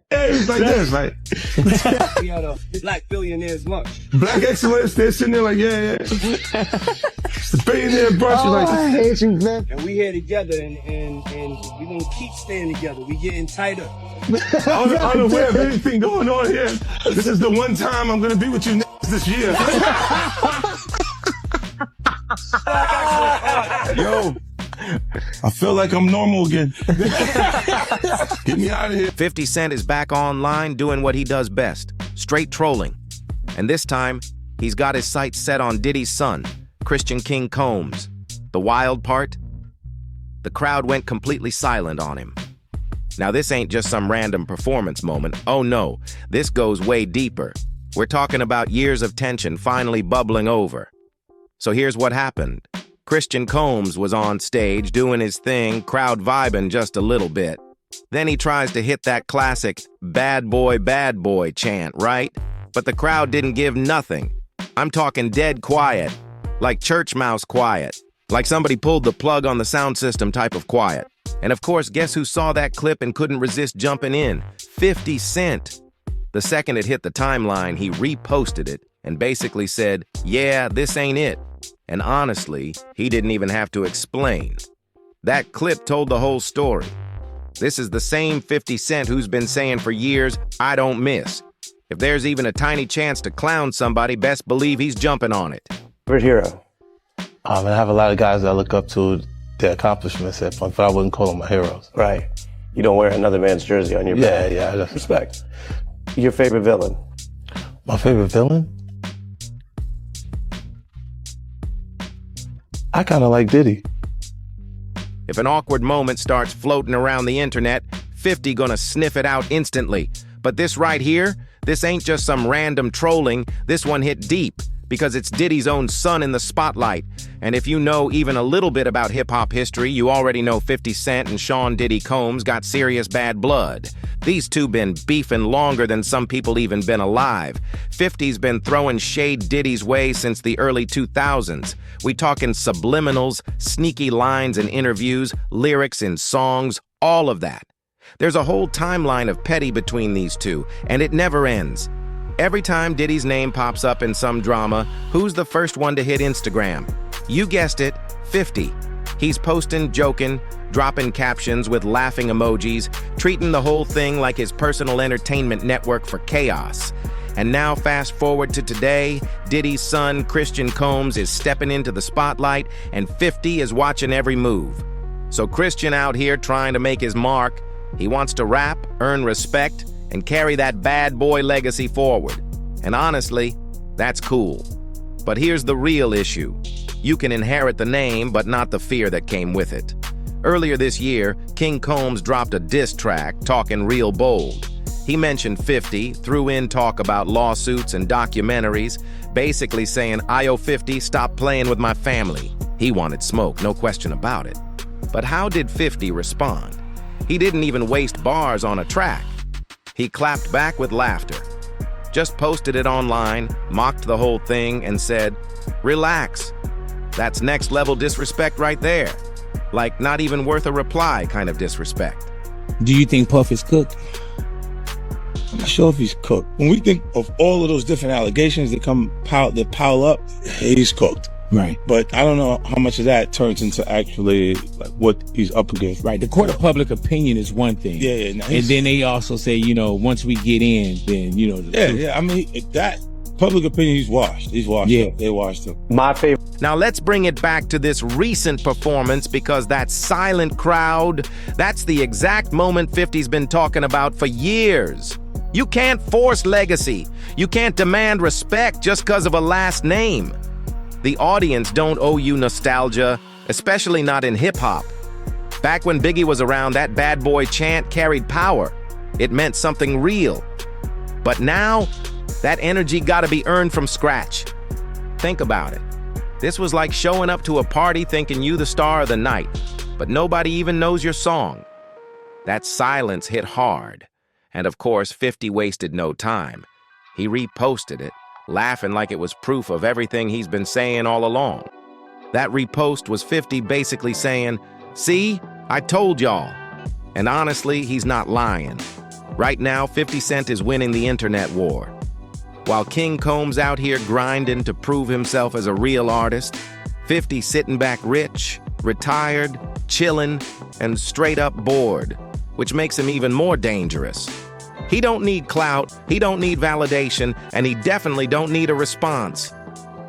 Hey, it's like this, like. We had a black billionaires lunch. Black excellence, they're sitting there like, yeah. It's the billionaire brunch. Oh, Like, I hate you, man. And we here together and we gonna keep staying together. We getting tighter. unaware of anything going on here. This is the one time I'm gonna be with you this year. Yo, I feel like I'm normal again. Get me out of here. 50 Cent is back online doing what he does best, straight trolling. And this time, he's got his sights set on Diddy's son, Christian King Combs. The wild part? The crowd went completely silent on him. Now, this ain't just some random performance moment. Oh no, this goes way deeper. We're talking about years of tension finally bubbling over. So here's what happened. Christian Combs was on stage doing his thing, crowd vibing just a little bit. Then he tries to hit that classic bad boy chant, right? But the crowd didn't give nothing. I'm talking dead quiet, like church mouse quiet, like somebody pulled the plug on the sound system type of quiet. And of course, guess who saw that clip and couldn't resist jumping in? 50 Cent. The second it hit the timeline, he reposted it and basically said, yeah, this ain't it. And honestly, he didn't even have to explain. That clip told the whole story. This is the same 50 Cent who's been saying for years, I don't miss. If there's even a tiny chance to clown somebody, best believe he's jumping on it. Favorite hero? And I have a lot of guys that I look up to their accomplishments at point, but I wouldn't call them my heroes. Right. You don't wear another man's jersey on your back. Yeah, that's Respect. Your favorite villain? my favorite villain. I kind of like Diddy. If an awkward moment starts floating around the internet, 50 gonna sniff it out instantly. But this right here, this ain't just some random trolling. This one hit deep because it's Diddy's own son in the spotlight. And if you know even a little bit about hip-hop history, you already know 50 Cent and Sean Diddy Combs got serious bad blood. These two been beefing longer than some people even been alive. 50's been throwing shade Diddy's way since the early 2000s. We talking subliminals, sneaky lines in interviews, lyrics in songs, all of that. There's a whole timeline of petty between these two, and it never ends. Every time Diddy's name pops up in some drama, who's the first one to hit Instagram? You guessed it, 50. He's posting, joking, dropping captions with laughing emojis, treating the whole thing like his personal entertainment network for chaos. And now fast forward to today, Diddy's son, Christian Combs, is stepping into the spotlight, and 50 is watching every move. So Christian out here trying to make his mark. He wants to rap, earn respect, and carry that bad boy legacy forward. And honestly, that's cool. But here's the real issue. You can inherit the name, but not the fear that came with it. Earlier this year, King Combs dropped a diss track, talking real bold. He mentioned 50, threw in talk about lawsuits and documentaries, basically saying, I owe 50, stop playing with my family. He wanted smoke, no question about it. But how did 50 respond? He didn't even waste bars on a track. He clapped back with laughter, just posted it online, mocked the whole thing, and said, relax. That's next level disrespect right there. Like not even worth a reply kind of disrespect. Do you think Puff is cooked? I'm not sure if he's cooked. When we think of all of those different allegations that pile up, he's cooked. Right. But I don't know how much of that turns into actually like what he's up against. Right. The court of public opinion is one thing. Yeah. No, and then they also say, once we get in, then, Yeah. I mean, that public opinion, he's washed. He's washed up. They washed him. My favorite. Now let's bring it back to this recent performance because that silent crowd, that's the exact moment 50's been talking about for years. You can't force legacy. You can't demand respect just because of a last name. The audience don't owe you nostalgia, especially not in hip-hop. Back when Biggie was around, that bad boy chant carried power. It meant something real. But now, that energy gotta be earned from scratch. Think about it. This was like showing up to a party thinking you the star of the night, but nobody even knows your song. That silence hit hard. And of course, 50 wasted no time. He reposted it, laughing like it was proof of everything he's been saying all along. That repost was 50 basically saying, see, I told y'all. And honestly, he's not lying. Right now, 50 Cent is winning the internet war. While King Combs out here grinding to prove himself as a real artist, 50 sitting back rich, retired, chilling, and straight up bored, which makes him even more dangerous. He don't need clout, he don't need validation, and he definitely don't need a response.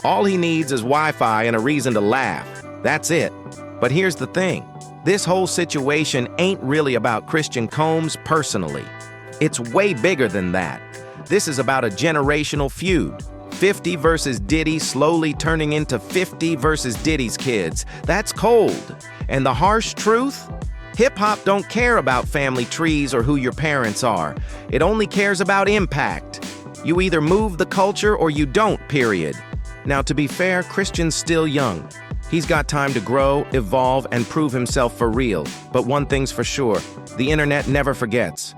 All he needs is Wi-Fi and a reason to laugh. That's it. But here's the thing. This whole situation ain't really about Christian Combs personally. It's way bigger than that. This is about a generational feud. 50 versus Diddy slowly turning into 50 versus Diddy's kids. That's cold. And the harsh truth? Hip-hop don't care about family trees or who your parents are. It only cares about impact. You either move the culture or you don't, period. Now, to be fair, Christian's still young. He's got time to grow, evolve, and prove himself for real. But one thing's for sure, the internet never forgets.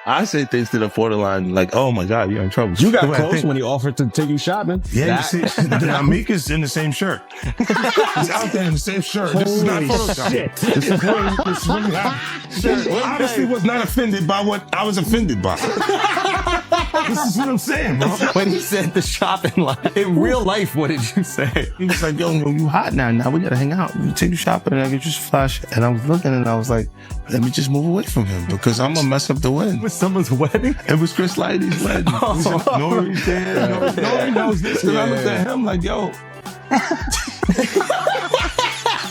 I say things to the borderline like, oh my God, you're in trouble. You got close when he offered to take you shopping. Yeah, you see, now Meek is in the same shirt. He's out there in the same shirt. This is not Photoshop. This is really happening. Well, obviously was not offended by what I was offended by. This is what I'm saying, bro. When he said the shopping line, in real life, what did you say? He was like, yo, you hot now. Now we gotta hang out. You take you shopping and I get you some flash. And I was looking and I was like, let me just move away from him because I'm gonna mess up the wedding. It was someone's wedding? It was Chris Lighty's wedding. Nori's there. Nori knows this. And I looked at him like, yo.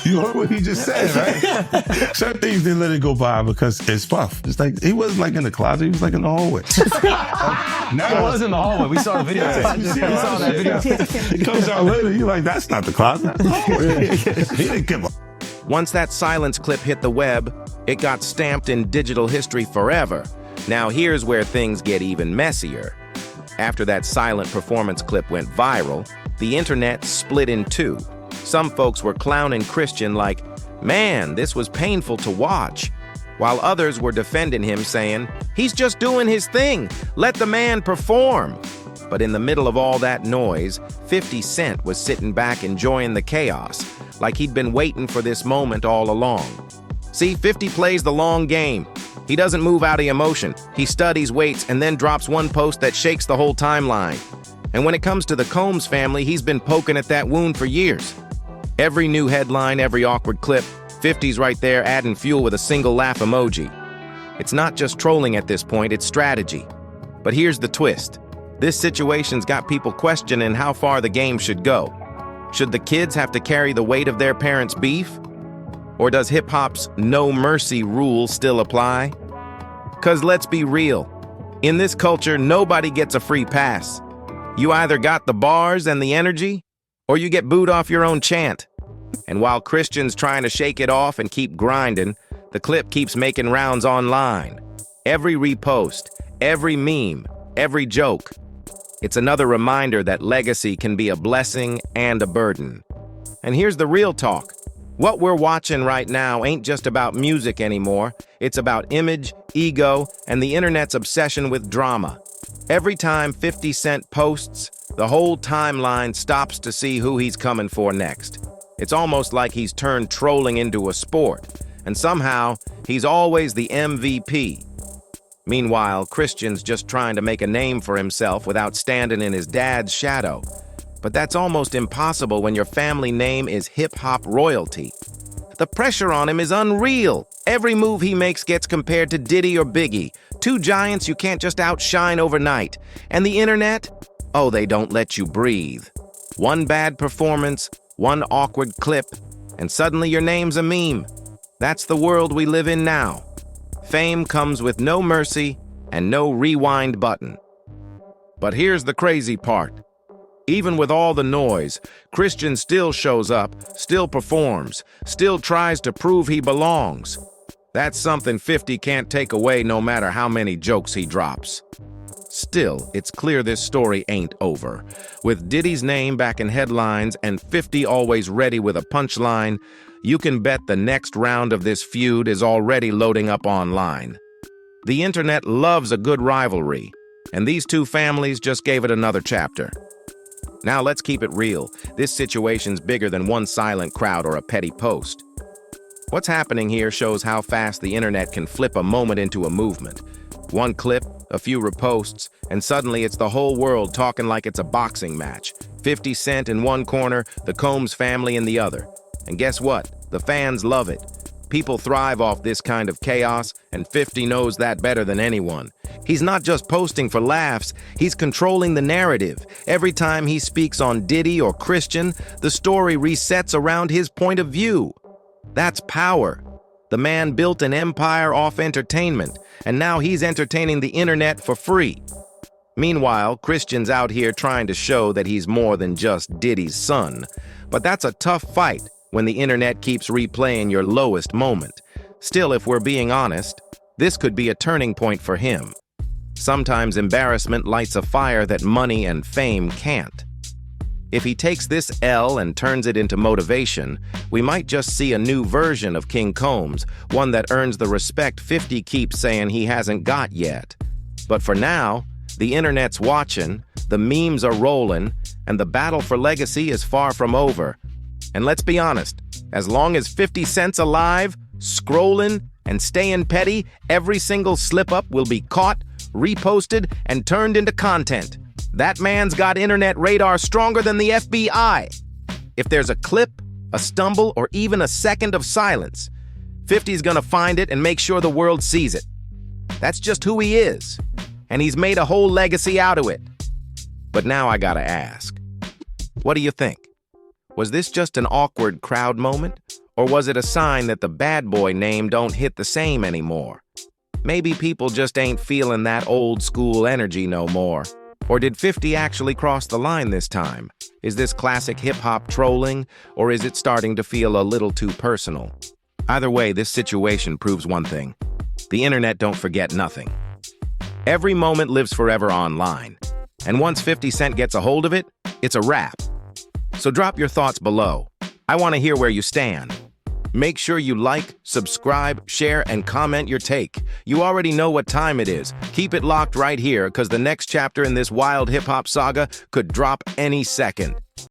You heard what he just said, right? Certain things they let it go by because it's Puff. It's like he wasn't like in the closet, he was like in the hallway. Now it was in the hallway. We saw the video. Yeah, we saw that video. It comes out later, you're like, that's not the closet. He didn't give a. Once that silence clip hit the web, it got stamped in digital history forever. Now here's where things get even messier. After that silent performance clip went viral, the internet split in two. Some folks were clowning Christian like, man, this was painful to watch, while others were defending him saying, he's just doing his thing, let the man perform. But in the middle of all that noise, 50 Cent was sitting back enjoying the chaos, like he'd been waiting for this moment all along. See, 50 plays the long game. He doesn't move out of emotion. He studies, waits, and then drops one post that shakes the whole timeline. And when it comes to the Combs family, he's been poking at that wound for years. Every new headline, every awkward clip, 50's right there adding fuel with a single laugh emoji. It's not just trolling at this point, it's strategy. But here's the twist. This situation's got people questioning how far the game should go. Should the kids have to carry the weight of their parents' beef? Or does hip-hop's no mercy rule still apply? 'Cause let's be real. In this culture, nobody gets a free pass. You either got the bars and the energy, or you get booed off your own chant. And while Christian's trying to shake it off and keep grinding, the clip keeps making rounds online. Every repost, every meme, every joke. It's another reminder that legacy can be a blessing and a burden. And here's the real talk. What we're watching right now ain't just about music anymore. It's about image, ego, and the internet's obsession with drama. Every time 50 Cent posts, the whole timeline stops to see who he's coming for next. It's almost like he's turned trolling into a sport, and somehow he's always the MVP. Meanwhile, Christian's just trying to make a name for himself without standing in his dad's shadow. But that's almost impossible when your family name is hip-hop royalty. The pressure on him is unreal. Every move he makes gets compared to Diddy or Biggie, two giants you can't just outshine overnight. And the internet? Oh, they don't let you breathe. One bad performance, one awkward clip, and suddenly your name's a meme. That's the world we live in now. Fame comes with no mercy and no rewind button. But here's the crazy part. Even with all the noise, Christian still shows up, still performs, still tries to prove he belongs. That's something 50 can't take away no matter how many jokes he drops. Still, it's clear this story ain't over. With Diddy's name back in headlines and 50 always ready with a punchline, you can bet the next round of this feud is already loading up online. The internet loves a good rivalry, and these two families just gave it another chapter. Now let's keep it real. This situation's bigger than one silent crowd or a petty post. What's happening here shows how fast the internet can flip a moment into a movement. One clip, a few reposts, and suddenly it's the whole world talking like it's a boxing match. 50 Cent in one corner, the Combs family in the other. And guess what? The fans love it. People thrive off this kind of chaos, and 50 knows that better than anyone. He's not just posting for laughs, he's controlling the narrative. Every time he speaks on Diddy or Christian, the story resets around his point of view. That's power. The man built an empire off entertainment, and now he's entertaining the internet for free. Meanwhile, Christian's out here trying to show that he's more than just Diddy's son. But that's a tough fight when the internet keeps replaying your lowest moment. Still, if we're being honest, this could be a turning point for him. Sometimes embarrassment lights a fire that money and fame can't. If he takes this L and turns it into motivation, we might just see a new version of King Combs, one that earns the respect 50 keeps saying he hasn't got yet. But for now, the internet's watching, the memes are rolling, and the battle for legacy is far from over. And let's be honest, as long as 50 Cent's alive, scrolling, and staying petty, every single slip-up will be caught, reposted, and turned into content. That man's got internet radar stronger than the FBI. If there's a clip, a stumble, or even a second of silence, 50's gonna find it and make sure the world sees it. That's just who he is, and he's made a whole legacy out of it. But now I gotta ask, what do you think? Was this just an awkward crowd moment, or was it a sign that the bad boy name don't hit the same anymore? Maybe people just ain't feeling that old school energy no more. Or did 50 actually cross the line this time? Is this classic hip-hop trolling, or is it starting to feel a little too personal? Either way, this situation proves one thing. The internet don't forget nothing. Every moment lives forever online. And once 50 Cent gets a hold of it, it's a wrap. So drop your thoughts below. I want to hear where you stand. Make sure you like, subscribe, share, and comment your take. You already know what time it is. Keep it locked right here, because the next chapter in this wild hip-hop saga could drop any second.